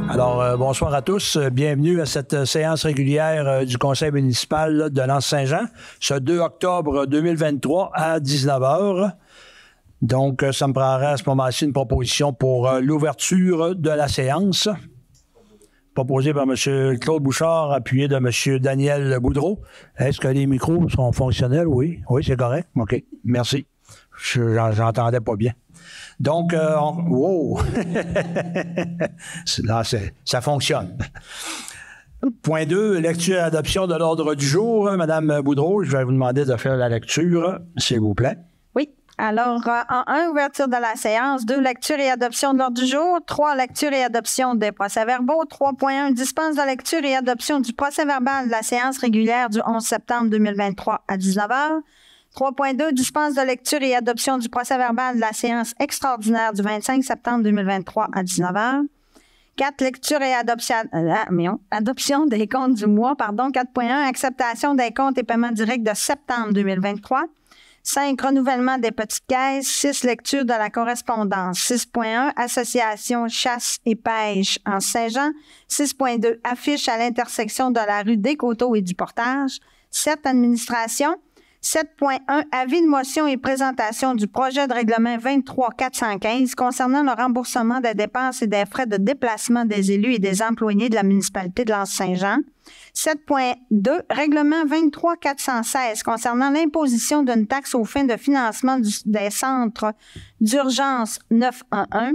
Alors, bonsoir à tous. Bienvenue à cette séance régulière du Conseil municipal de L'Anse-Saint-Jean, ce 2 octobre 2023 à 19h. Donc, ça me prendrait à ce moment-ci une proposition pour l'ouverture de la séance. Proposée par M. Claude Bouchard, appuyé de M. Daniel Boudreau. Est-ce que les micros sont fonctionnels? Oui. Oui, c'est correct. OK. Merci. J'entendais pas bien. Donc, wow! Là, ça fonctionne. Point 2, lecture et adoption de l'ordre du jour. Madame Boudreau, je vais vous demander de faire la lecture, s'il vous plaît. Oui. Alors, en 1, ouverture de la séance. 2, lecture et adoption de l'ordre du jour. 3, lecture et adoption des procès-verbaux. 3.1, dispense de lecture et adoption du procès-verbal de la séance régulière du 11 septembre 2023 à 19h. 3.2, dispense de lecture et adoption du procès-verbal de la séance extraordinaire du 25 septembre 2023 à 19h. 4, lecture et adoption des comptes du mois. 4.1, acceptation des comptes et paiements directs de septembre 2023. 5, renouvellement des petites caisses. 6, lecture de la correspondance. 6.1, association chasse et pêche en Saint-Jean. 6.2, affiche à l'intersection de la rue des Coteaux et du Portage. 7, administration. 7.1, avis de motion et présentation du projet de règlement 23-415 concernant le remboursement des dépenses et des frais de déplacement des élus et des employés de la municipalité de L'Anse-Saint-Jean. 7.2, règlement 23-416 concernant l'imposition d'une taxe aux fins de financement des centres d'urgence 911.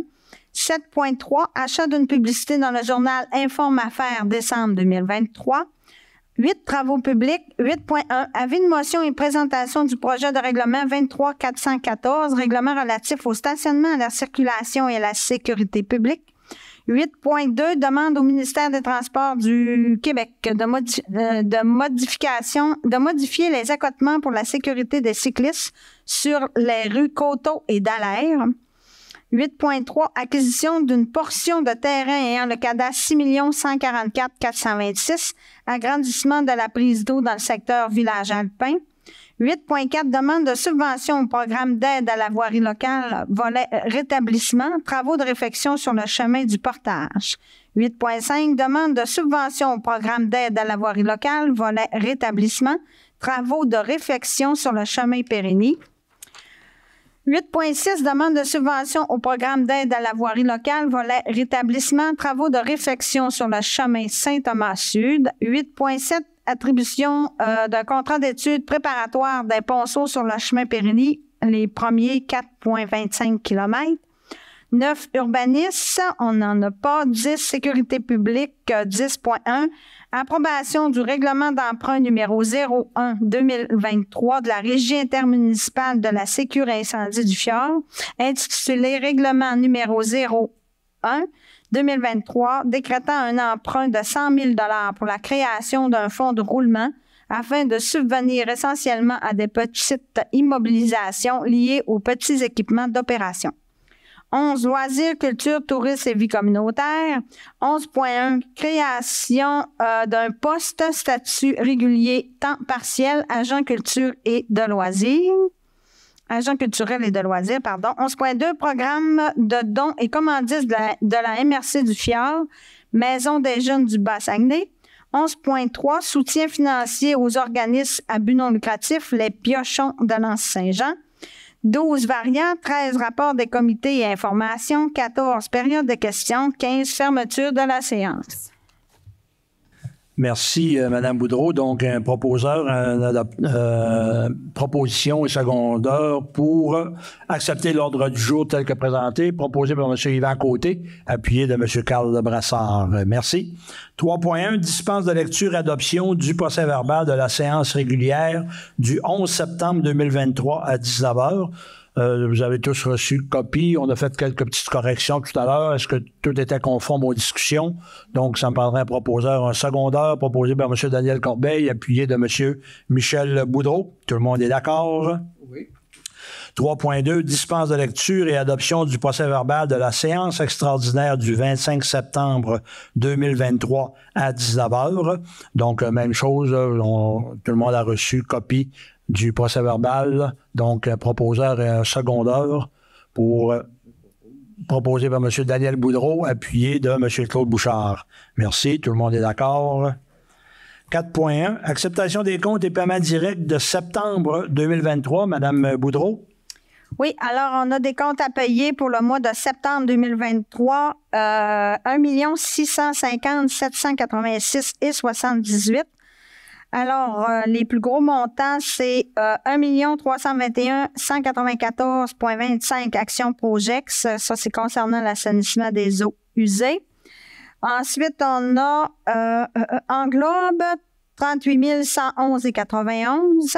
7.3, achat d'une publicité dans le journal Informe Affaires décembre 2023. 8, travaux publics. 8.1, avis de motion et présentation du projet de règlement 23-414, règlement relatif au stationnement, à la circulation et à la sécurité publique. 8.2, demande au ministère des Transports du Québec de modifier les accotements pour la sécurité des cyclistes sur les rues Coteaux et Dallaire. 8.3, acquisition d'une portion de terrain ayant le cadastre 6 144 426, agrandissement de la prise d'eau dans le secteur village alpin. 8.4, demande de subvention au programme d'aide à la voirie locale, volet rétablissement, travaux de réfection sur le chemin du Portage. 8.5, demande de subvention au programme d'aide à la voirie locale, volet rétablissement, travaux de réfection sur le chemin Pérénie. 8.6, demande de subvention au programme d'aide à la voirie locale, volet rétablissement, travaux de réfection sur le chemin Saint-Thomas-Sud. 8.7, attribution d'un contrat d'études préparatoires des ponceaux sur le chemin Pérénie, les premiers 4,25 km. 9, urbanisme, on n'en a pas. 10, sécurité publique, 10.1, approbation du règlement d'emprunt numéro 01-2023 de la Régie intermunicipale de la sécurité incendie du fjord, intitulé règlement numéro 01-2023, décrétant un emprunt de 100 000 $ pour la création d'un fonds de roulement afin de subvenir essentiellement à des petites immobilisations liées aux petits équipements d'opération. 11, loisirs, culture, tourisme et vie communautaire. 11.1, création d'un poste, statut régulier, temps partiel, agent culture et de loisirs. Agent culturel et de loisirs, pardon. 11.2, programme de dons et commandises de la MRC du Fjord, Maison des jeunes du Bas-Saguenay. 11.3, soutien financier aux organismes à but non lucratif, les piochons de L'Anse-Saint-Jean. 12 variants, 13 rapports des comités et informations, 14 périodes de questions, 15 fermeture de la séance. Merci, Mme Boudreau. Donc, un proposeur, proposition et secondeur pour accepter l'ordre du jour tel que présenté, proposé par M. Yvan Côté, appuyé de M. Carl Brassard. Merci. 3.1, dispense de lecture et adoption du procès-verbal de la séance régulière du 11 septembre 2023 à 19h. Vous avez tous reçu copie. On a fait quelques petites corrections tout à l'heure. Est-ce que tout était conforme aux discussions? Donc, ça me prendrait un proposeur, un secondeur proposé par M. Daniel Corbeil, appuyé de M. Michel Boudreau. Tout le monde est d'accord? Oui. 3.2, dispense de lecture et adoption du procès-verbal de la séance extraordinaire du 25 septembre 2023 à 19h. Donc, même chose, tout le monde a reçu copie du procès-verbal. Donc, un proposeur et un secondeur proposé par M. Daniel Boudreau, appuyé de M. Claude Bouchard. Merci, tout le monde est d'accord. 4.1, acceptation des comptes et paiements directs de septembre 2023. Mme Boudreau. Oui, alors on a des comptes à payer pour le mois de septembre 2023, 1 650 786,78. Alors, les plus gros montants, c'est 1 321 194,25 actions Projex. Ça, c'est concernant l'assainissement des eaux usées. Ensuite, on a Englobe, 38 111,91.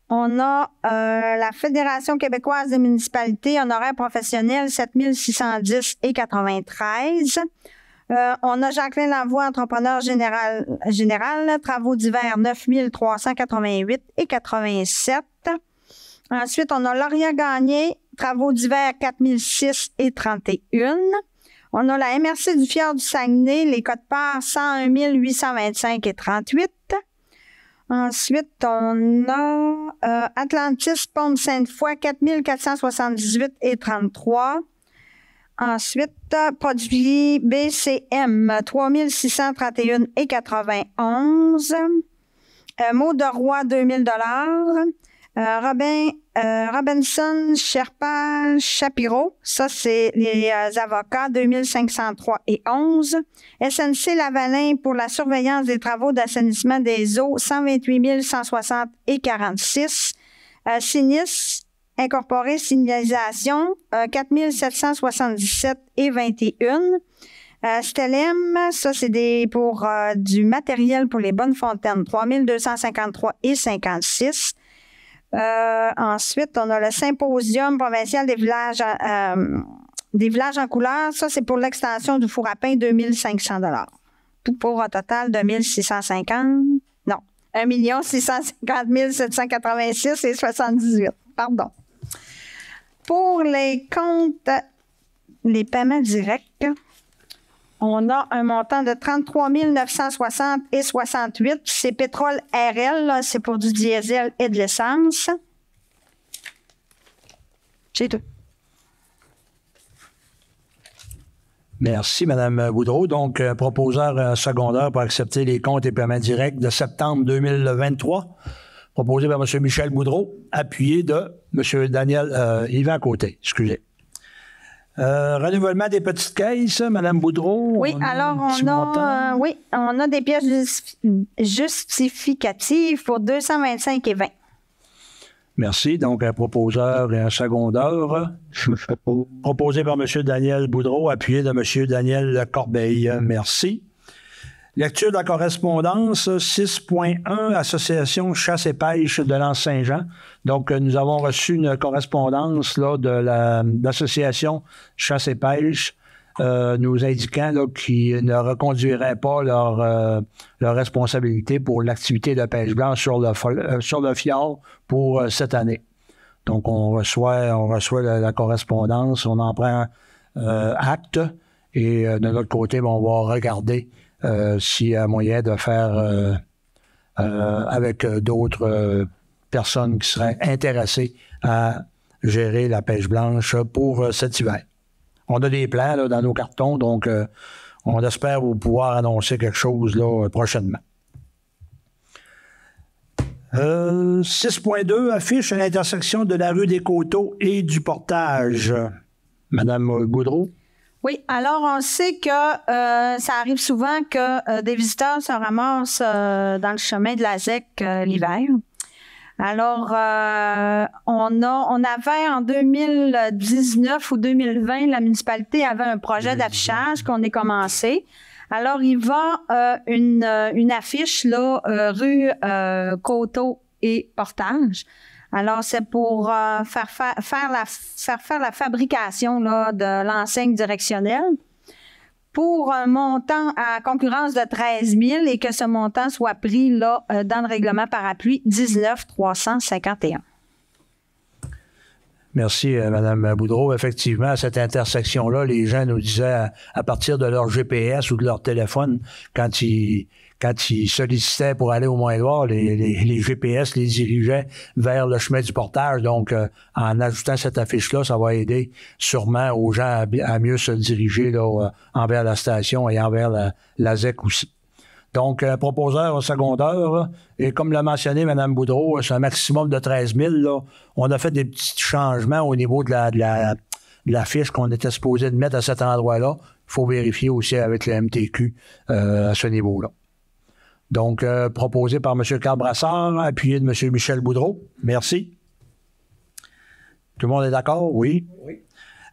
On a la Fédération québécoise des municipalités, honoraires professionnels, 7 610,93. On a Jacqueline Lavoie, entrepreneur général, travaux divers, 9 388,87. Ensuite, on a Lauria Gagné, travaux divers, 4 006,31. On a la MRC du Fjord du Saguenay, les codes-parts, 101 825,38. Ensuite, on a Atlantis Pompe Sainte-Foy, 4 478,33. Ensuite, produits BCM, 3 631,91. Mot de roi, 2 000 Robinson, Sherpa, Shapiro, ça c'est les avocats, 2 503,11. SNC Lavalin pour la surveillance des travaux d'assainissement des eaux, 128 160,46. Sinis, incorporé signalisation, 4 777,21. Stellem, ça c'est pour du matériel pour les bonnes fontaines, 3 253,56. Ensuite, on a le symposium provincial des villages en couleur. Ça, c'est pour l'extension du four à pain, 2 500 $. Tout pour un total de 1 650, non, 1 650 786,78. Pardon. Pour les comptes, les paiements directs, on a un montant de 33 960,68. C'est pétrole RL, là, c'est pour du diesel et de l'essence. C'est tout. Merci, Mme Boudreau. Donc, proposeur secondaire pour accepter les comptes et paiements directs de septembre 2023, proposé par M. Michel Boudreau, appuyé de M. Daniel Yvan Côté. Excusez. Renouvellement des petites caisses, Mme Boudreau. Oui, alors on a des pièces justificatives pour 225,20. Merci. Donc, un proposeur et un secondeur. Proposé par M. Daniel Boudreau, appuyé de M. Daniel Corbeil. Merci. Lecture de la correspondance 6.1, Association Chasse et Pêche de l'Anse-Saint-Jean. Donc, nous avons reçu une correspondance là, de l'Association Chasse et Pêche nous indiquant là, qu'ils ne reconduiraient pas leur responsabilité pour l'activité de pêche blanche sur le fjord pour cette année. Donc, on reçoit la correspondance, on en prend acte et de l'autre côté, on va regarder s'il y a moyen de faire avec d'autres personnes qui seraient intéressées à gérer la pêche blanche pour cet hiver. On a des plans là, dans nos cartons, donc on espère pouvoir annoncer quelque chose là, prochainement. 6.2, affiche à l'intersection de la rue des Coteaux et du Portage. Madame Boudreau? Oui, alors on sait que ça arrive souvent que des visiteurs se ramassent dans le chemin de la ZEC l'hiver. Alors, on avait en 2019 ou 2020, la municipalité avait un projet d'affichage qu'on a commencé. Alors, il va une affiche là, rue Coteaux et Portage. Alors, c'est pour faire la fabrication là, de l'enseigne directionnelle pour un montant à concurrence de 13 000 et que ce montant soit pris là, dans le règlement parapluie 19 351. Merci, Mme Boudreau. Effectivement, à cette intersection-là, les gens nous disaient, à partir de leur GPS ou de leur téléphone, quand ils sollicitaient pour aller au Mont-Édouard, les GPS les dirigeaient vers le chemin du portage. Donc, en ajoutant cette affiche-là, ça va aider sûrement aux gens à mieux se diriger là, envers la station et envers la ZEC aussi. Donc, proposeur secondaire, et comme l'a mentionné Mme Boudreau, c'est un maximum de 13 000. Là. On a fait des petits changements au niveau de la fiche qu'on était supposé de mettre à cet endroit-là. Il faut vérifier aussi avec le MTQ à ce niveau-là. Donc, proposé par M. Carl Brassard, appuyé de M. Michel Boudreau. Merci. Tout le monde est d'accord? Oui. Oui.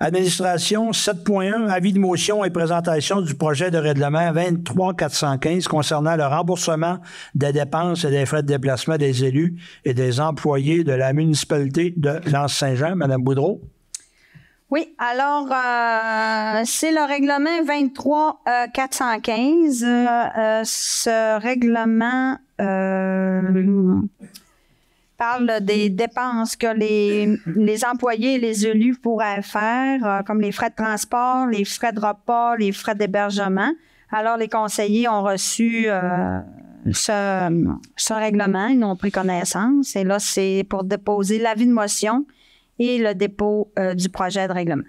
Administration 7.1, avis de motion et présentation du projet de règlement 23-415 concernant le remboursement des dépenses et des frais de déplacement des élus et des employés de la municipalité de L'Anse-Saint-Jean. Mme Boudreau. Oui, alors, c'est le règlement 23-415. Ce règlement parle des dépenses que les employés et les élus pourraient faire, comme les frais de transport, les frais de repas, les frais d'hébergement. Alors, les conseillers ont reçu ce règlement, ils ont pris connaissance. Et là, c'est pour déposer l'avis de motion et le dépôt du projet de règlement.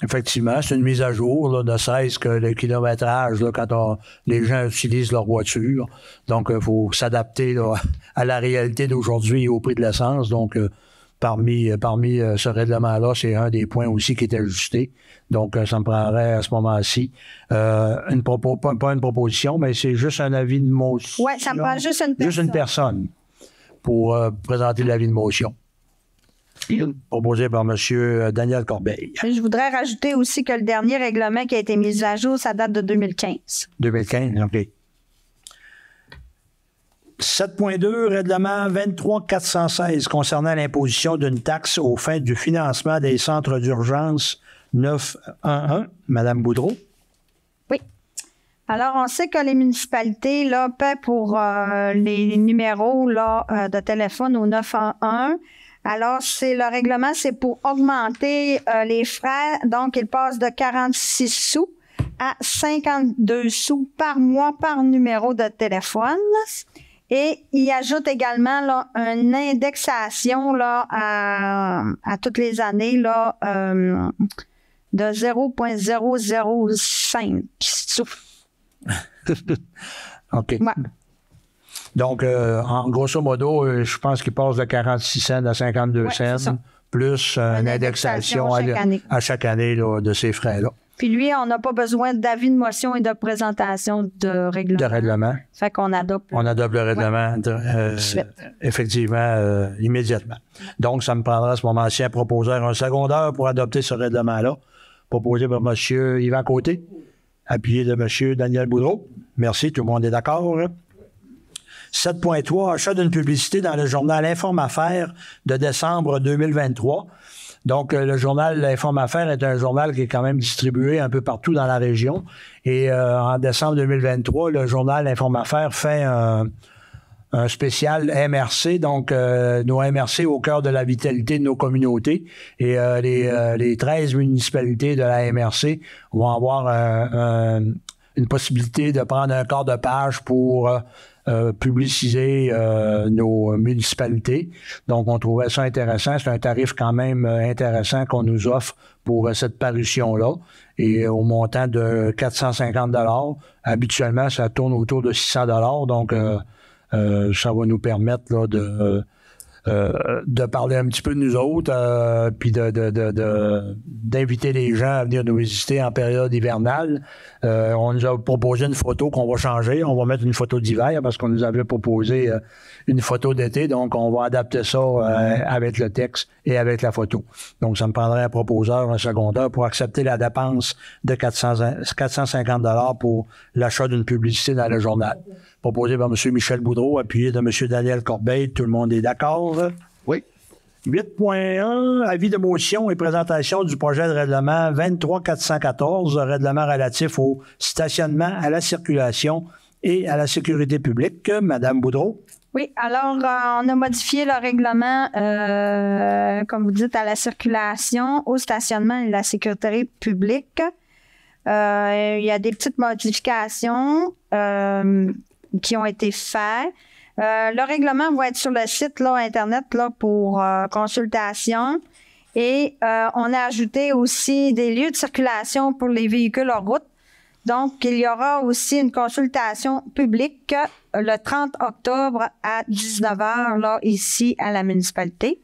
Effectivement, c'est une mise à jour, là, ne serait-ce que le kilométrage là, quand les gens utilisent leur voiture. Donc, il faut s'adapter là, à la réalité d'aujourd'hui et au prix de l'essence. Donc, parmi ce règlement-là, c'est un des points aussi qui est ajusté. Donc, ça me prendrait à ce moment-ci pas une proposition, mais c'est juste un avis de motion. Oui, ça me prend juste une personne. Juste une personne pour présenter l'avis de motion. Proposé par M. Daniel Corbeil. Je voudrais rajouter aussi que le dernier règlement qui a été mis à jour, ça date de 2015. 2015, OK. 7.2, règlement 23-416 concernant l'imposition d'une taxe aux fins du financement des centres d'urgence 911. Mme Boudreau. Oui. Alors, on sait que les municipalités là, paient pour les numéros là, de téléphone au 911. Alors, le règlement, c'est pour augmenter les frais. Donc, il passe de 46 sous à 52 sous par mois par numéro de téléphone. Et il ajoute également là, une indexation là, à toutes les années là, de 0,005 sous. OK. Ouais. Donc, en grosso modo, je pense qu'il passe de 46 cents à 52 cents, plus une indexation à chaque année là, de ces frais-là. Puis lui, on n'a pas besoin d'avis de motion et de présentation de règlement. De règlement. Fait qu'on adopte. On adopte le règlement, effectivement, immédiatement. Donc, ça me prendra à ce moment-ci un proposeur, un secondaire pour adopter ce règlement-là, proposé par M. Yvan Côté, appuyé de M. Daniel Boudreau. Merci, tout le monde est d'accord. 7.3, achat d'une publicité dans le journal Informe Affaires de décembre 2023. Donc, le journal Informe Affaires est un journal qui est quand même distribué un peu partout dans la région. Et en décembre 2023, le journal Informe Affaires fait un spécial MRC, donc nos MRC au cœur de la vitalité de nos communautés. Et les 13 municipalités de la MRC vont avoir une possibilité de prendre un quart de page pour publiciser nos municipalités. Donc, on trouvait ça intéressant. C'est un tarif quand même intéressant qu'on nous offre pour cette parution-là. Et au montant de 450 $. Habituellement, ça tourne autour de 600 $. Donc, ça va nous permettre là, de parler un petit peu de nous autres, puis d'inviter les gens à venir nous visiter en période hivernale. On nous a proposé une photo qu'on va changer. On va mettre une photo d'hiver parce qu'on nous avait proposé une photo d'été. Donc, on va adapter ça avec le texte et avec la photo. Donc, ça me prendrait un proposeur, un secondaire pour accepter la dépense de 450 $ pour l'achat d'une publicité dans le journal. Proposé par M. Michel Boudreau, appuyé de M. Daniel Corbeil. Tout le monde est d'accord? Oui. 8.1, avis de motion et présentation du projet de règlement 23-414, règlement relatif au stationnement, à la circulation et à la sécurité publique. Mme Boudreau. Oui, alors on a modifié le règlement, comme vous dites, à la circulation, au stationnement et la sécurité publique. Il y a des petites modifications qui ont été faites. Le règlement va être sur le site là, Internet là, pour consultation. Et on a ajouté aussi des lieux de circulation pour les véhicules hors route. Donc, il y aura aussi une consultation publique le 30 octobre à 19h là, ici à la municipalité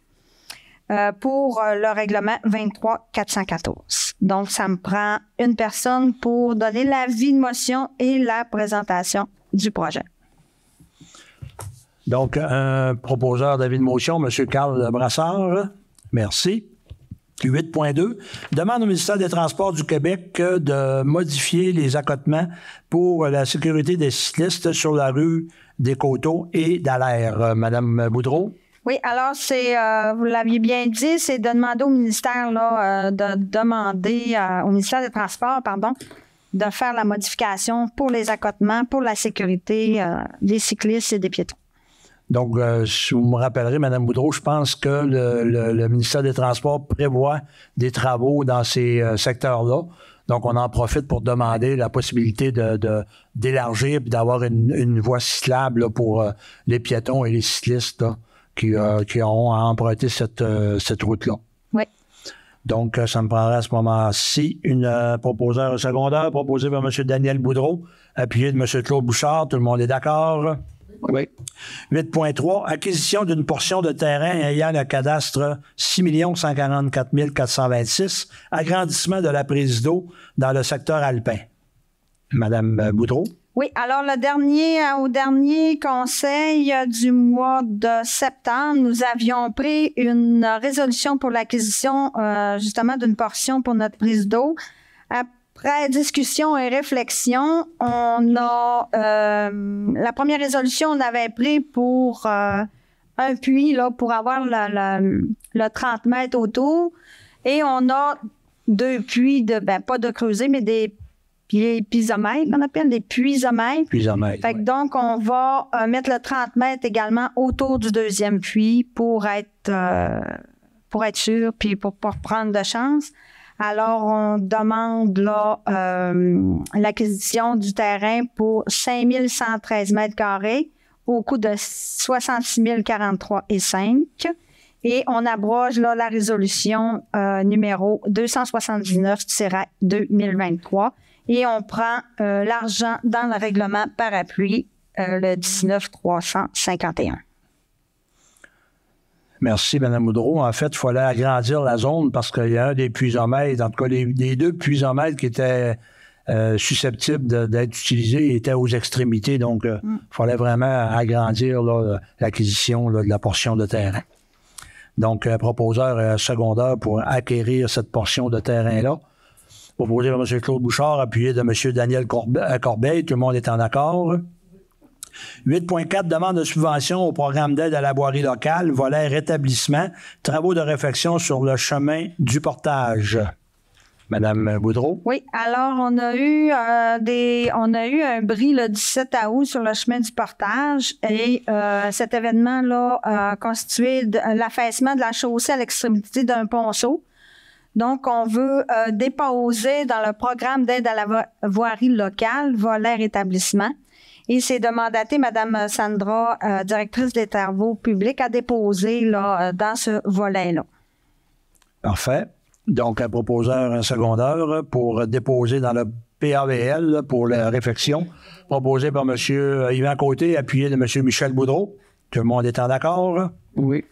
pour le règlement 23-414. Donc, ça me prend une personne pour donner l'avis de motion et la présentation du projet. Donc, un proposeur d'avis de motion, M. Carl Brassard. Merci. 8.2. Demande au ministère des Transports du Québec de modifier les accotements pour la sécurité des cyclistes sur la rue des Coteaux et d'Alaire. Madame Boudreau? Oui, alors c'est, vous l'aviez bien dit, c'est de demander au ministère, là, de demander au ministère des Transports, de faire la modification pour les accotements, pour la sécurité des cyclistes et des piétons. Donc, si vous me rappellerez, Mme Boudreau, je pense que le ministère des Transports prévoit des travaux dans ces secteurs-là. Donc, on en profite pour demander la possibilité d'élargir et d'avoir une voie cyclable là, pour les piétons et les cyclistes là, qui auront à emprunter cette route-là. Oui. Donc, ça me prendrait à ce moment-ci une proposeur secondaire proposée par M. Daniel Boudreau, appuyé de M. Claude Bouchard. Tout le monde est d'accord? Oui. 8.3. Acquisition d'une portion de terrain ayant le cadastre 6 144 426. Agrandissement de la prise d'eau dans le secteur alpin. Madame Boudreau? Oui, alors au dernier conseil du mois de septembre, nous avions pris une résolution pour l'acquisition justement d'une portion pour notre prise d'eau. Après discussion et réflexion, on a la première résolution, on avait pris pour un puits là, pour avoir le 30 mètres autour. Et on a 2 puits pas de creuset, mais des pisomètres, qu'on appelle des puisomètres. Fait que donc, on va mettre le 30 mètres également autour du deuxième puits pour être sûr, puis pour pas prendre de chance. Alors, on demande là l'acquisition du terrain pour 5 113 mètres carrés au coût de 66 043,5. Et on abroge là la résolution numéro 279-2023 et on prend l'argent dans le règlement parapluie, le 19 351. Merci, Mme Boudreau. En fait, il fallait agrandir la zone parce qu'il y a un des puisomètres, en tout cas, les 2 puisomètres qui étaient susceptibles d'être utilisés étaient aux extrémités. Donc, il fallait vraiment agrandir là, l'acquisition là, de la portion de terrain. Donc, proposeur secondaire pour acquérir cette portion de terrain-là. Proposé par M. Claude Bouchard, appuyé de M. Daniel Corbeil. Tout le monde est en accord. 8.4, demande de subvention au programme d'aide à la voirie locale, volet rétablissement, travaux de réfection sur le chemin du portage. Madame Boudreau? Oui, alors on a eu un bris le 17 août sur le chemin du portage et cet événement-là a constitué l'affaissement de la chaussée à l'extrémité d'un ponceau. Donc, on veut déposer dans le programme d'aide à la voirie locale, volet rétablissement. Et c'est de mandater Mme Sandra, directrice des travaux publics, à déposer là, dans ce volet-là. Parfait. Donc, un proposeur secondaire pour déposer dans le PAVL pour la réfection, proposé par M. Yvan Côté, appuyé de M. Michel Boudreau. Tout le monde est en accord? Oui.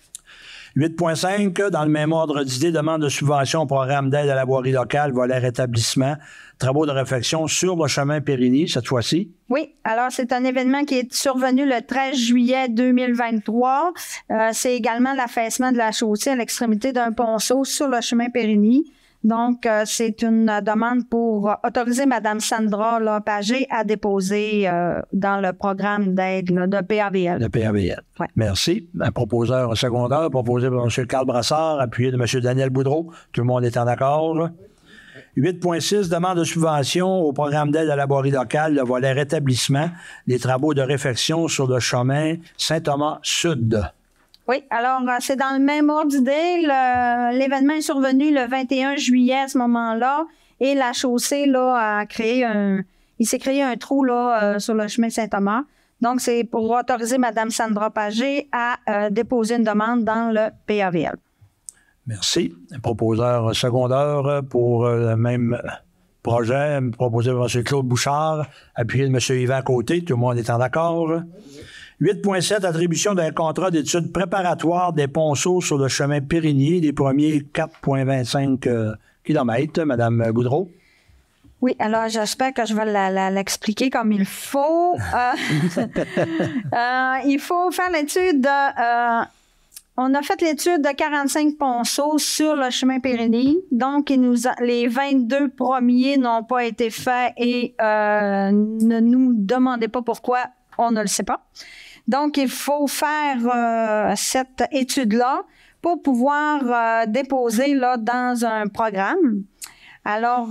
8.5, dans le même ordre d'idée, demande de subvention au programme d'aide à la voirie locale, volet rétablissement, travaux de réfection sur le chemin Périgny, cette fois-ci. Oui, alors c'est un événement qui est survenu le 13 juillet 2023. C'est également l'affaissement de la chaussée à l'extrémité d'un ponceau sur le chemin Périgny. Donc, c'est une demande pour autoriser Mme Sandra là, Pagé à déposer dans le programme d'aide là, de PAVL. De PAVL. Ouais. Merci. Un proposeur secondaire proposé par M. Carl Brassard, appuyé de M. Daniel Boudreau. Tout le monde est en accord. 8.6, demande de subvention au programme d'aide à la voirie locale, le volet rétablissement des travaux de réfection sur le chemin Saint-Thomas-Sud. Oui, alors c'est dans le même ordre d'idée. L'événement est survenu le 21 juillet à ce moment-là et la chaussée là, il s'est créé un trou là, sur le chemin Saint-Thomas. Donc, c'est pour autoriser Mme Sandra Pagé à déposer une demande dans le PAVL. Merci. Proposeur secondaire pour le même projet, proposé par M. Claude Bouchard, appuyé de M. Yvan Côté. Tout le monde est en accord. 8.7, attribution d'un contrat d'études préparatoires des ponceaux sur le chemin Périgny, les premiers 4,25 km. Mme Boudreau. Oui, alors j'espère que je vais l'expliquer comme il faut. Il faut faire l'étude de... on a fait l'étude de 45 ponceaux sur le chemin Périgny. Donc, les 22 premiers n'ont pas été faits et ne nous demandez pas pourquoi, on ne le sait pas. Donc, il faut faire cette étude-là pour pouvoir déposer là, dans un programme. Alors,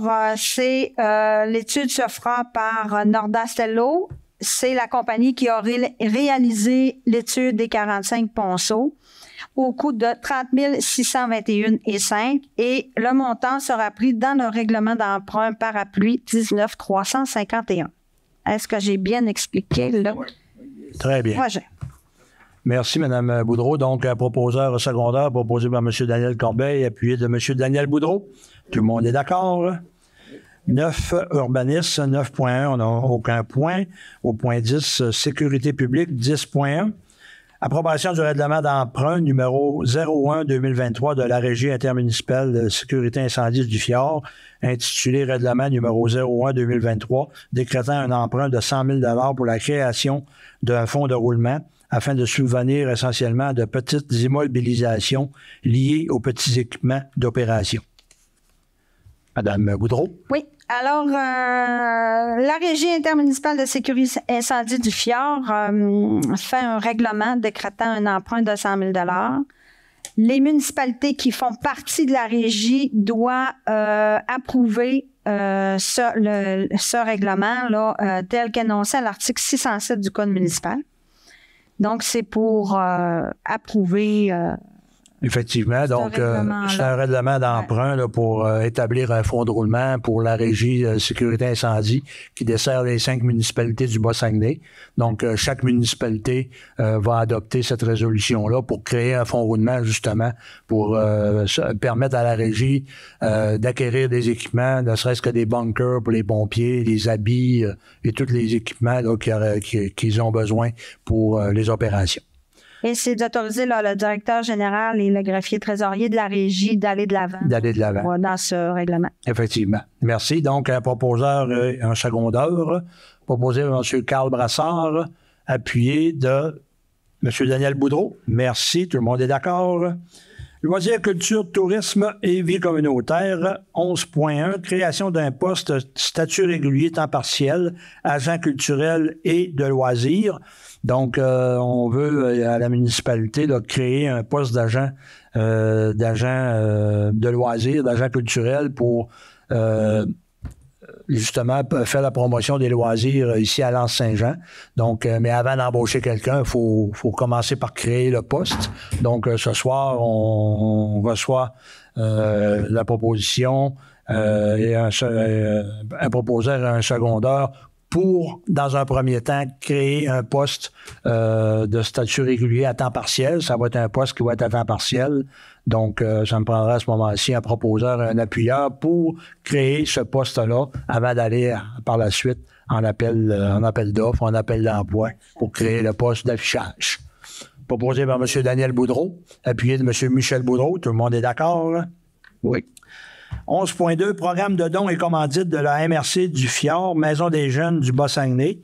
l'étude se fera par Nordastello. C'est la compagnie qui a réalisé l'étude des 45 ponceaux au coût de 30 621,5 et le montant sera pris dans le règlement d'emprunt parapluie 19 351. Est-ce que j'ai bien expliqué là? Très bien. Projet. Merci, Mme Boudreau. Donc, proposeur secondaire proposé par M. Daniel Corbeil, appuyé de M. Daniel Boudreau. Tout le monde est d'accord? 9, urbanisme, 9.1, on n'a aucun point. Au point 10, sécurité publique, 10.1. Approbation du règlement d'emprunt numéro 01-2023 de la Régie intermunicipale de sécurité incendie du Fjord, intitulé règlement numéro 01-2023, décrétant un emprunt de 100 000 pour la création d'un fonds de roulement afin de subvenir essentiellement à de petites immobilisations liées aux petits équipements d'opération. Madame Boudreau. Oui. Alors, la Régie intermunicipale de sécurité incendie du Fjord fait un règlement décrétant un emprunt de 100 000 $. Les municipalités qui font partie de la régie doivent approuver ce règlement là, tel qu'énoncé à l'article 607 du Code municipal. Donc, c'est pour approuver... Effectivement. Donc, c'est un règlement d'emprunt là, pour établir un fonds de roulement pour la Régie sécurité incendie qui dessert les 5 municipalités du Bas-Saguenay. Donc, chaque municipalité va adopter cette résolution-là pour créer un fonds de roulement, justement, pour permettre à la Régie d'acquérir des équipements, ne serait-ce que des bunkers pour les pompiers, des habits et tous les équipements là, qu'ils ont besoin pour les opérations. Et c'est d'autoriser le directeur général et le greffier trésorier de la Régie d'aller de l'avant. D'aller de l'avant. Dans ce règlement. Effectivement. Merci. Donc, un proposeur et un secondaire, proposé par M. Carl Brassard, appuyé de M. Daniel Boudreau. Merci. Tout le monde est d'accord. Loisirs, culture, tourisme et vie communautaire, 11.1, création d'un poste statut régulier temps partiel, agent culturel et de loisirs. Donc, on veut, à la municipalité, là, créer un poste d'agent de loisirs, d'agent culturel pour justement faire la promotion des loisirs ici à L'Anse-Saint-Jean. Donc, mais avant d'embaucher quelqu'un, il faut commencer par créer le poste. Donc, ce soir, on reçoit la proposition et un proposeur et un secondaire pour, dans un premier temps, créer un poste de statut régulier à temps partiel. Ça va être un poste qui va être à temps partiel. Donc, ça me prendra à ce moment-ci un proposeur et un appuyeur pour créer ce poste-là avant d'aller par la suite en appel d'offres, en appel d'emploi pour créer le poste d'affichage. Proposé par M. Daniel Boudreau, appuyé de M. Michel Boudreau. Tout le monde est d'accord? Oui. 11.2, programme de dons et commandites de la MRC du Fjord, Maison des jeunes du Bas-Saguenay.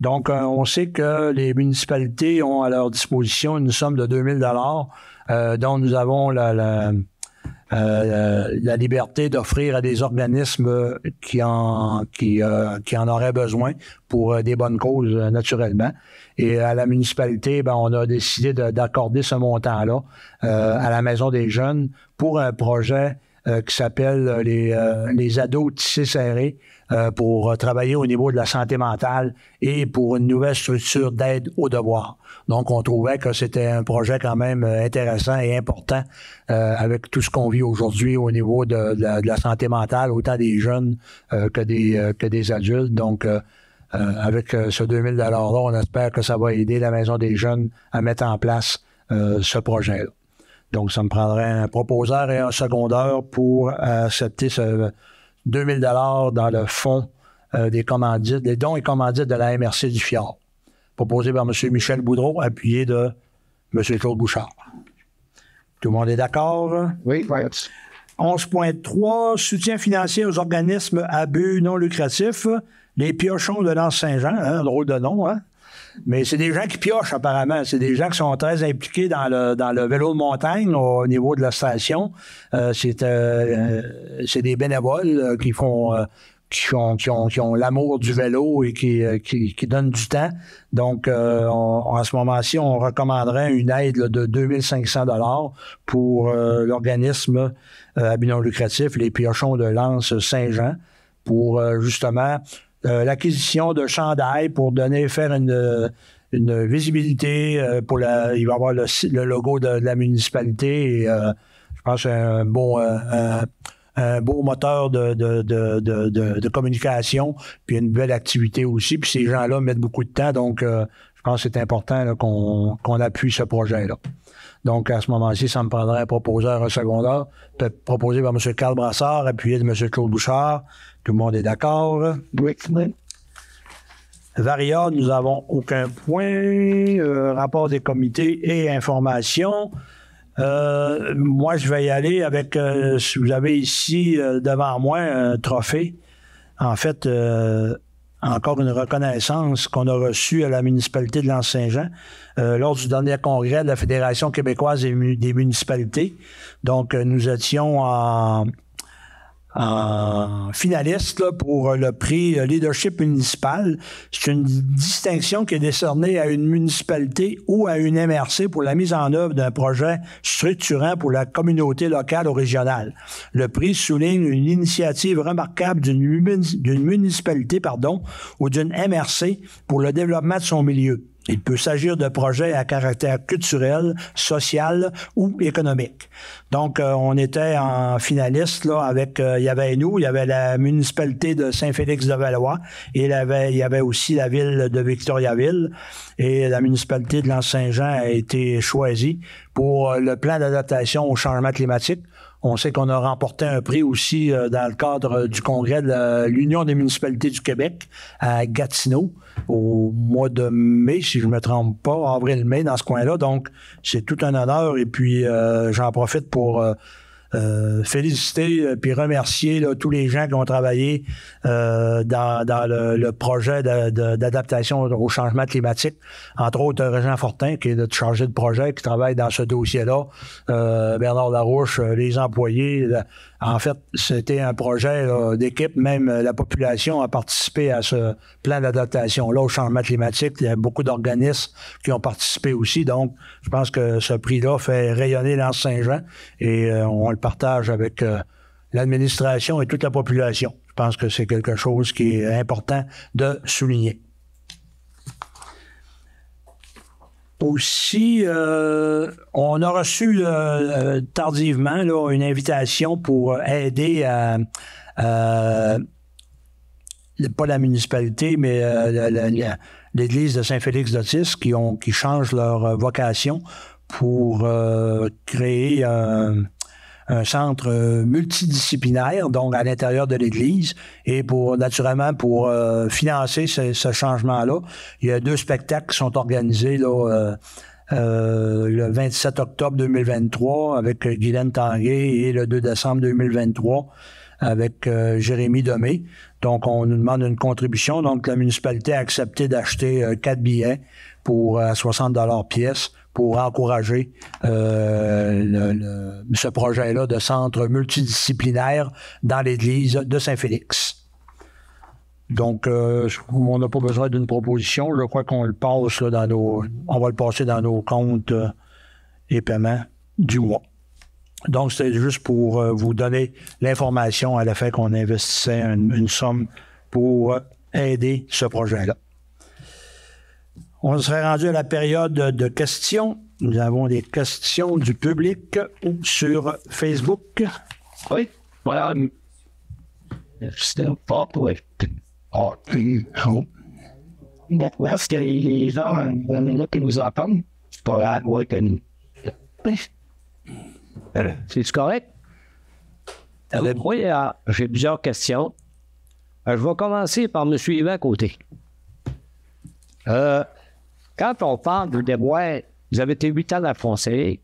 Donc, on sait que les municipalités ont à leur disposition une somme de 2 000 $ dont nous avons la liberté d'offrir à des organismes qui en auraient besoin pour des bonnes causes, naturellement. Et à la municipalité, on a décidé d'accorder ce montant-là à la Maison des jeunes pour un projet qui s'appelle les ados tissés serrés pour travailler au niveau de la santé mentale et pour une nouvelle structure d'aide aux devoirs. Donc, on trouvait que c'était un projet quand même intéressant et important avec tout ce qu'on vit aujourd'hui au niveau de la santé mentale, autant des jeunes que des adultes. Donc, avec ce 2000 $ là, on espère que ça va aider la Maison des jeunes à mettre en place ce projet-là. Donc, ça me prendrait un proposeur et un secondeur pour accepter ce 2000 $ dans le fonds des commandites, des dons et commandites de la MRC du Fjord. Proposé par M. Michel Boudreau, appuyé de M. Claude Bouchard. Tout le monde est d'accord? Oui. 11.3, soutien financier aux organismes à but non lucratif. Les piochons de Lens-Saint-Jean, hein, drôle de nom, hein? Mais c'est des gens qui piochent apparemment. C'est des gens qui sont très impliqués dans le vélo de montagne au niveau de la station. C'est des bénévoles qui ont l'amour du vélo et qui donnent du temps. Donc, à ce moment-ci, on recommanderait une aide là, de 2500 $ pour l'organisme à but non lucratif, les piochons de Lens-Saint-Jean, pour justement l'acquisition de chandails pour faire une visibilité. Il va y avoir le logo de la municipalité et je pense que c'est un beau moteur de communication, puis une belle activité aussi. Puis ces gens-là mettent beaucoup de temps, donc je pense que c'est important là, qu'on appuie ce projet-là. Donc, à ce moment-ci, ça me prendrait un proposeur, un secondaire, proposé par M. Carl Brassard, appuyé de M. Claude Bouchard. Tout le monde est d'accord? Oui. Varia, nous n'avons aucun point. Rapport des comités et informations. Moi, je vais y aller avec, si vous avez ici devant moi un trophée. En fait, encore une reconnaissance qu'on a reçue à la municipalité de Lens-Saint-Jean lors du dernier congrès de la Fédération québécoise des municipalités. Donc, nous étions en finaliste là, pour le prix Leadership municipal. C'est une distinction qui est décernée à une municipalité ou à une MRC pour la mise en œuvre d'un projet structurant pour la communauté locale ou régionale. Le prix souligne une initiative remarquable d'une municipalité ou d'une MRC pour le développement de son milieu. Il peut s'agir de projets à caractère culturel, social ou économique. Donc, on était en finaliste là avec, il y avait la municipalité de Saint-Félix-de-Valois et il y avait aussi la ville de Victoriaville et la municipalité de Lens-Saint-Jean a été choisie pour le plan d'adaptation au changement climatique. On sait qu'on a remporté un prix aussi dans le cadre du congrès de l'Union des municipalités du Québec à Gatineau au mois de mai, si je ne me trompe pas, avril-mai, dans ce coin-là. Donc, c'est tout un honneur et puis j'en profite pour féliciter puis remercier là, tous les gens qui ont travaillé dans le projet d'adaptation au changement climatique. Entre autres, Régent Fortin, qui est notre chargé de projet, qui travaille dans ce dossier-là, Bernard Larouche, les employés. En fait, c'était un projet d'équipe. Même la population a participé à ce plan d'adaptation-là au changement climatique. Il y a beaucoup d'organismes qui ont participé aussi. Donc, je pense que ce prix-là fait rayonner Lens-Saint-Jean et on le partage avec l'administration et toute la population. Je pense que c'est quelque chose qui est important de souligner. Aussi, on a reçu tardivement là, une invitation pour aider pas la municipalité, mais l'église de Saint-Félix-d'Otis qui changent leur vocation pour créer un centre multidisciplinaire, donc à l'intérieur de l'Église, et naturellement pour financer ce changement-là. Il y a 2 spectacles qui sont organisés là, le 27 octobre 2023 avec Guylaine Tanguay et le 2 décembre 2023 avec Jérémy Demé. Donc, on nous demande une contribution. Donc, la municipalité a accepté d'acheter 4 billets pour 60 $ pièce pour encourager ce projet-là de centre multidisciplinaire dans l'église de Saint-Félix. Donc, on n'a pas besoin d'une proposition. Je crois qu'on le passe là, on va le passer dans nos comptes et paiements du mois. Donc, c'était juste pour vous donner l'information à l'effet qu'on investissait une somme pour aider ce projet-là. On serait rendu à la période de questions. Nous avons des questions du public ou sur Facebook. Oui, voilà. C'était pas pour être. Parce que les gens là, qui nous entendent, c'est pas grave, ouais, que nous. C'est correct? Oui, j'ai plusieurs questions. Je vais commencer par M. Yvan Côté. Quand on parle de déboires, vous avez été 8 ans à la conseiller.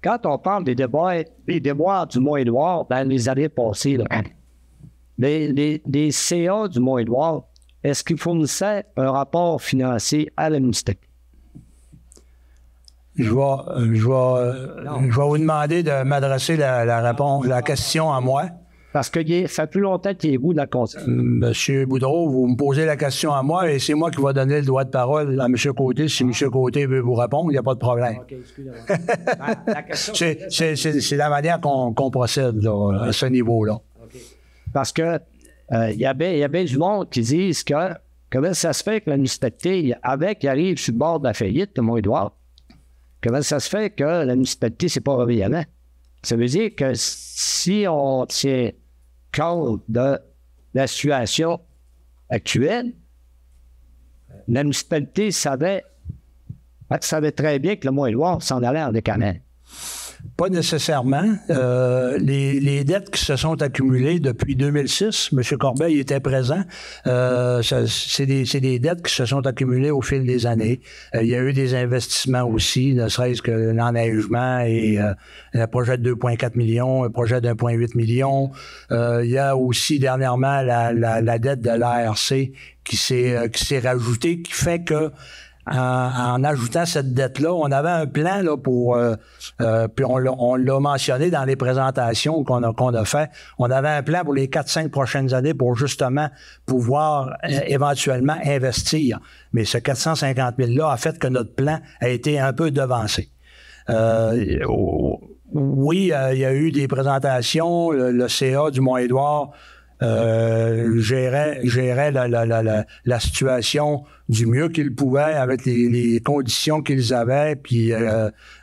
Quand on parle des déboires du Mont-Édouard dans les années passées, là, les CA du Mont-Édouard, est-ce qu'ils fournissaient un rapport financier à la municipalité? Je vais vous demander de m'adresser la question à moi. Parce que ça fait plus longtemps qu'il est vous dans le conseil. Monsieur Boudreau, vous me posez la question à moi et c'est moi qui vais donner le droit de parole à M. Côté. Si M. Côté veut vous répondre, il n'y a pas de problème. OK, excusez-moi. La question, c'est la manière qu'on procède là, à ce niveau-là. Okay. Parce que il y a bien du monde qui disent que comment ça se fait que la municipalité, qui arrive sur le bord de la faillite, le Mont-Édouard, comment ça se fait que la municipalité ne s'est pas réveillée avant? Ça veut dire que si on tient compte de la situation actuelle, la municipalité savait très bien que le Mont-Édouard s'en allait en décalage. Pas nécessairement. Les dettes qui se sont accumulées depuis 2006, M. Corbeil était présent, c'est des dettes qui se sont accumulées au fil des années. Il y a eu des investissements aussi, ne serait-ce que l'enneigement et un projet de 2,4 millions, un projet de 1,8 million. Il y a aussi dernièrement la dette de l'ARC qui s'est rajoutée, qui fait que en ajoutant cette dette-là, on avait un plan là pour, puis on l'a mentionné dans les présentations qu'on a fait, on avait un plan pour les 4-5 prochaines années pour justement pouvoir éventuellement investir. Mais ce 450 000-là a fait que notre plan a été un peu devancé. Oui, il y a eu des présentations, le CA du Mont-Édouard gérait la situation du mieux qu'ils pouvaient avec les conditions qu'ils avaient. Puis,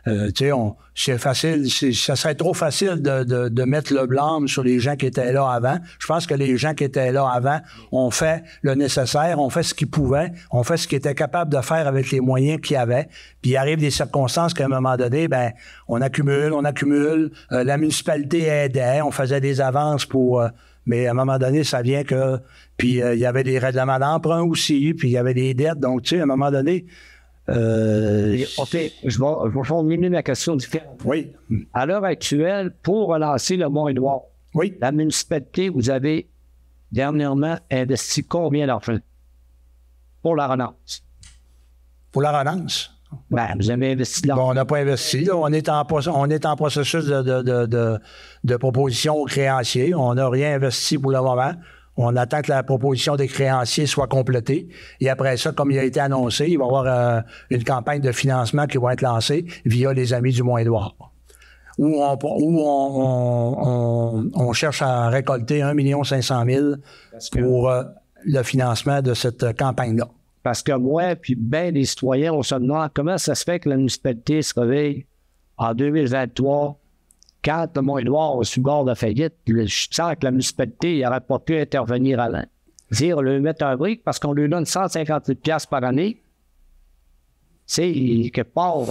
tu sais, c'est facile, ça serait trop facile de mettre le blâme sur les gens qui étaient là avant. Je pense que les gens qui étaient là avant ont fait le nécessaire, ont fait ce qu'ils pouvaient, ont fait ce qu'ils étaient capables de faire avec les moyens qu'ils avaient. Puis, il arrive des circonstances qu'à un moment donné, ben, on accumule. La municipalité aidait, on faisait des avances pour... mais à un moment donné, ça vient que... Puis il y avait des règlements d'emprunt aussi, puis il y avait des dettes. Donc, tu sais, à un moment donné... OK, je vais formuler ma question différente. Oui. À l'heure actuelle, pour relancer le Mont-Édouard, oui. La municipalité, vous avez dernièrement investi combien d'argent pour la relance? Pour la relance? Ben, vous avez investi de l'argent. Bon, on n'a pas investi. Là. On est en processus de proposition aux créanciers. On n'a rien investi pour le moment. On attend que la proposition des créanciers soit complétée. Et après ça, comme il a été annoncé, il va y avoir une campagne de financement qui va être lancée via les Amis du Mont-Édouard, où on cherche à récolter 1 500 000 pour le financement de cette campagne-là. Parce que moi, puis bien des citoyens, on se demande comment ça se fait que la municipalité se réveille en 2023, quand le Mont-Édouard est sur le bord de faillite. Je sens que la municipalité n'aurait pas pu intervenir avant. Dire, lui mettre un brique parce qu'on lui donne 150 000 $ par année, c'est quelque part...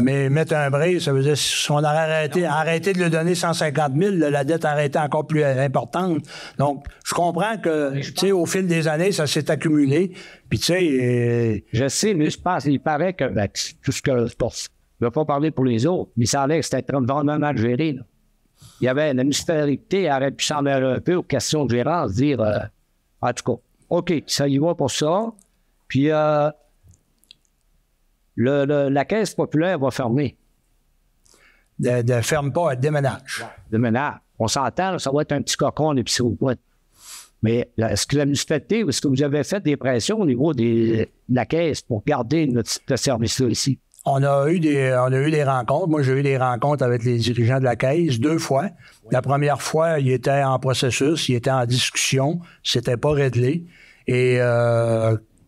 Mais mettre un brique, ça veut dire si on aurait arrêté de lui donner 150 000, la dette aurait été encore plus importante. Donc, je comprends que, tu sais, au fil des années, ça s'est accumulé. Puis, tu sais... Je sais, mais je pense, il paraît que, tout ce que je pense, je ne vais pas parler pour les autres, mais ça allait que c'était vraiment mal géré. Là. Il y avait la municipalité aurait pu s'en mêler un peu aux questions de gérance, dire, en tout cas, OK, ça y va pour ça. Puis, la caisse populaire va fermer. Ne ferme pas, elle déménage. Déménage. On s'entend, ça va être un petit cocon en épicerie au bout. Mais est-ce que la municipalité, est-ce que vous avez fait des pressions au niveau de la caisse pour garder notre service-là ici? On a eu des rencontres. Moi, j'ai eu des rencontres avec les dirigeants de la Caisse 2 fois. Oui. La première fois, ils étaient en processus, ils étaient en discussion. C'était pas réglé. Et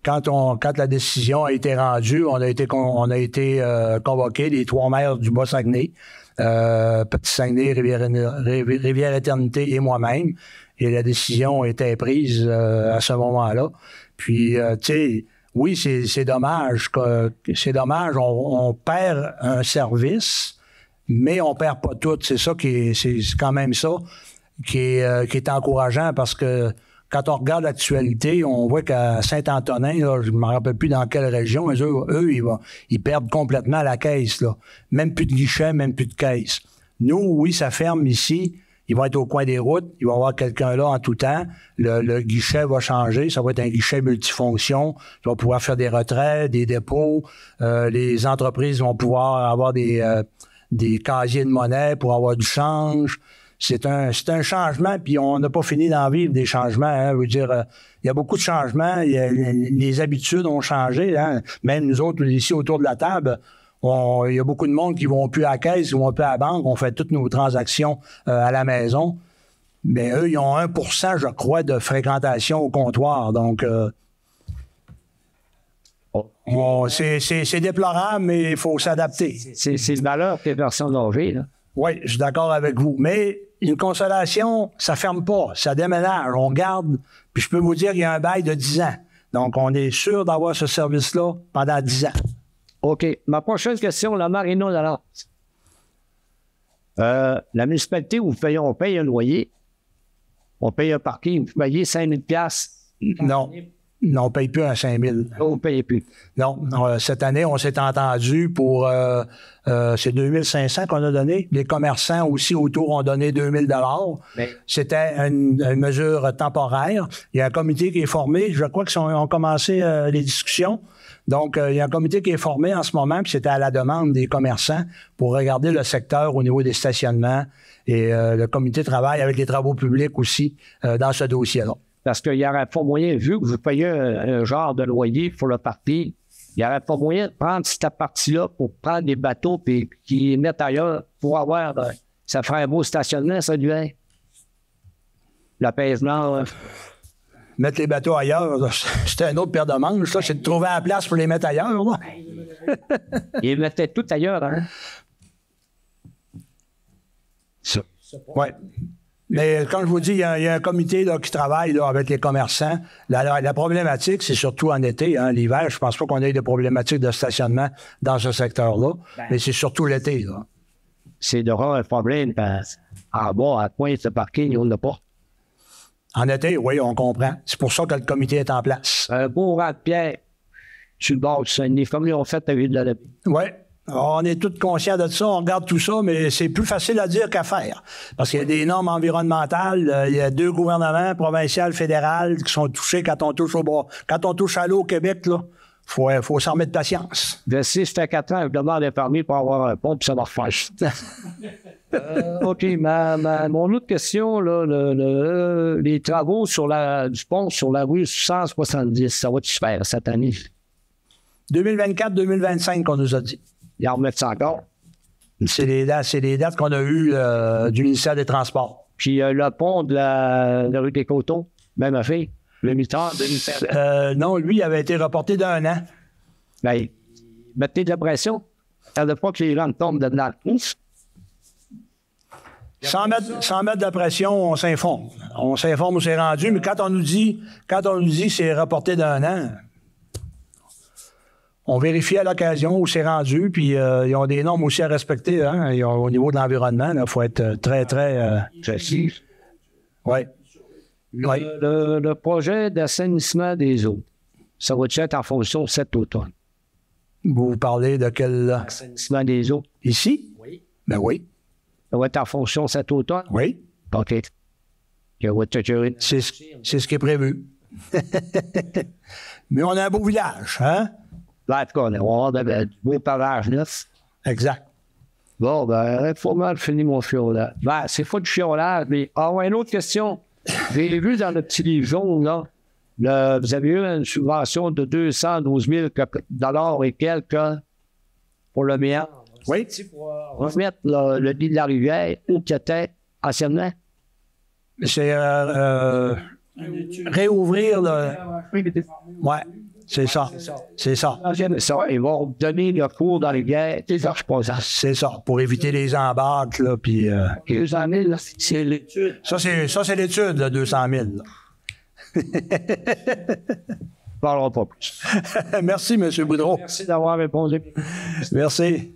quand la décision a été rendue, on a été convoqués, les 3 maires du Bas-Saguenay, Petit-Saguenay, Rivière-Éternité et moi-même. Et la décision était prise à ce moment-là. Puis, tu sais, oui, c'est dommage. On perd un service, mais on perd pas tout. C'est ça c'est quand même ça qui est encourageant parce que quand on regarde l'actualité, on voit qu'à Saint-Antonin, là, je ne me rappelle plus dans quelle région, mais eux ils perdent complètement la caisse, là. Même plus de guichet, même plus de caisse. Nous, oui, ça ferme ici. Ils vont être au coin des routes. Il va y avoir quelqu'un là en tout temps. Le guichet va changer. Ça va être un guichet multifonction. Tu vas pouvoir faire des retraits, des dépôts. Les entreprises vont pouvoir avoir des casiers de monnaie pour avoir du change. C'est un changement, puis on n'a pas fini d'en vivre des changements. Hein. Je veux dire, il y a beaucoup de changements. Les habitudes ont changé. Hein. Même nous autres, ici, autour de la table, il y a beaucoup de monde qui vont plus à la caisse, qui vont plus à la banque. On fait toutes nos transactions à la maison. Mais eux, ils ont 1%, je crois, de fréquentation au comptoir. Donc, c'est déplorable, mais il faut s'adapter. C'est le malheur que les personnes âgées, là. Oui, je suis d'accord avec vous. Mais une consolation, ça ferme pas, ça déménage, on garde. Puis je peux vous dire qu'il y a un bail de 10 ans. Donc, on est sûr d'avoir ce service-là pendant 10 ans. OK. Ma prochaine question, la Marina de la la municipalité, on paye un loyer, on paye un parking, vous payez 5 000 $. Non. Non, on ne paye plus un 5 000. On ne paye plus. Non. Cette année, on s'est entendu pour... c'est 2 500 qu'on a donné. Les commerçants aussi autour ont donné 2 000 $. Mais... C'était une mesure temporaire. Il y a un comité qui est formé. Je crois qu'ils ont commencé les discussions. Donc, il y a un comité qui est formé en ce moment, puis c'était à la demande des commerçants pour regarder le secteur au niveau des stationnements. Et le comité travaille avec les travaux publics aussi dans ce dossier-là. Parce qu'il n'y aurait pas moyen, vu que vous payez un genre de loyer pour le parking, il n'y aurait pas moyen de prendre cette partie-là pour prendre des bateaux et qui les mettent ailleurs pour avoir... ça ferait un beau stationnement, ça, du vin. L'apaisement... Mettre les bateaux ailleurs, c'était une autre paire de manches, ça. C'est de trouver la place pour les mettre ailleurs, là. Ils les mettaient tout ailleurs, hein? Ça. Oui. Mais comme je vous dis, il y a un comité là, qui travaille là, avec les commerçants. La problématique, c'est surtout en été. Hein, l'hiver, je pense pas qu'on ait des problématiques de stationnement dans ce secteur-là, mais c'est surtout l'été. Là. C'est d'avoir un problème. En bas, à pointe de parking, on n'a pas. En été, oui, on comprend. C'est pour ça que le comité est en place. Un beau rang de pierre sur le bord du Saguenay, comme ils ont fait à Ville de la Lébé. Oui. On est tous conscients de ça, on regarde tout ça, mais c'est plus facile à dire qu'à faire. Parce qu'il y a des normes environnementales, il y a 2 gouvernements, provincial, fédéral, qui sont touchés quand on touche au bord. Quand on touche à l'eau au Québec, là, faut s'en mettre patience. Si ça fait 4 ans, je demande un permis pour avoir un pont, puis ça va refaire. OK, mon autre question, là, les travaux du pont sur la rue 170, ça va-tu se faire cette année? 2024-2025 qu'on nous a dit. Ils en remettent ça encore. C'est les dates qu'on a eues du ministère des Transports. Puis le pont de la rue des Coteaux, même affaire, le mi-temps, 2007. Non, lui, il avait été reporté d'1 an. Bien, mettez de la pression. Ça ne veut pas que les gens tombent de la course. Sans mettre de la pression, on s'informe. On s'informe où c'est rendu, mais quand on nous dit que c'est reporté d'1 an, on vérifie à l'occasion où c'est rendu, puis ils ont des normes aussi à respecter. Hein? Au niveau de l'environnement, il faut être très, très... précis. Oui. Le projet d'assainissement des eaux, ça va être en fonction cet automne. Vous parlez de quel... Assainissement des eaux. Ici? Oui. Ben oui. Ça va être en fonction cet automne? Oui. OK. C'est ce qui est prévu. Mais on a un beau village, hein? Là, en tout cas, on va avoir du beau pavage neuf. Exact. Bon, ben, il faut mal finir mon fiolage. Ben, c'est pas du fiolage, mais... Ah ouais, une autre question. J'ai vu dans le petit livre jaune, là, vous avez eu une subvention de 212 000 $ et quelques pour le méandre. Oui. Pour remettre le lit de la rivière où il était anciennement. C'est réouvrir le... Oui, c'est ça. C'est ça. Ça, ils vont donner le cours dans la rivière. C'est ça, pour éviter les embarques, là, puis... 200 000, là, c'est l'étude. Ça, c'est l'étude, là, 200 000. Là. On ne parlera pas plus. Merci, M. Boudreau. Merci d'avoir répondu. Merci.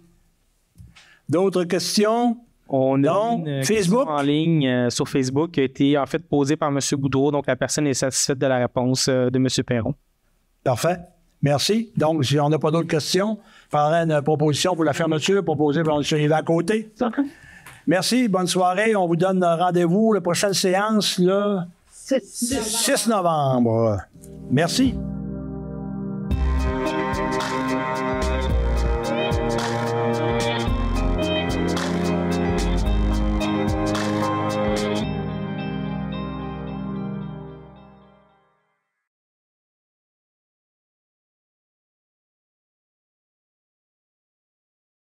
D'autres questions? On a Non. une Facebook? question en ligne sur Facebook qui a été en fait posée par M. Boudreau. Donc, la personne est satisfaite de la réponse de M. Perron. Parfait. Merci. Donc, si on n'a pas d'autres questions, je prendrai une proposition pour la fermeture proposée par M. Yves à côté. Merci. Bonne soirée. On vous donne rendez-vous. La prochaine séance, le 6 novembre. Merci.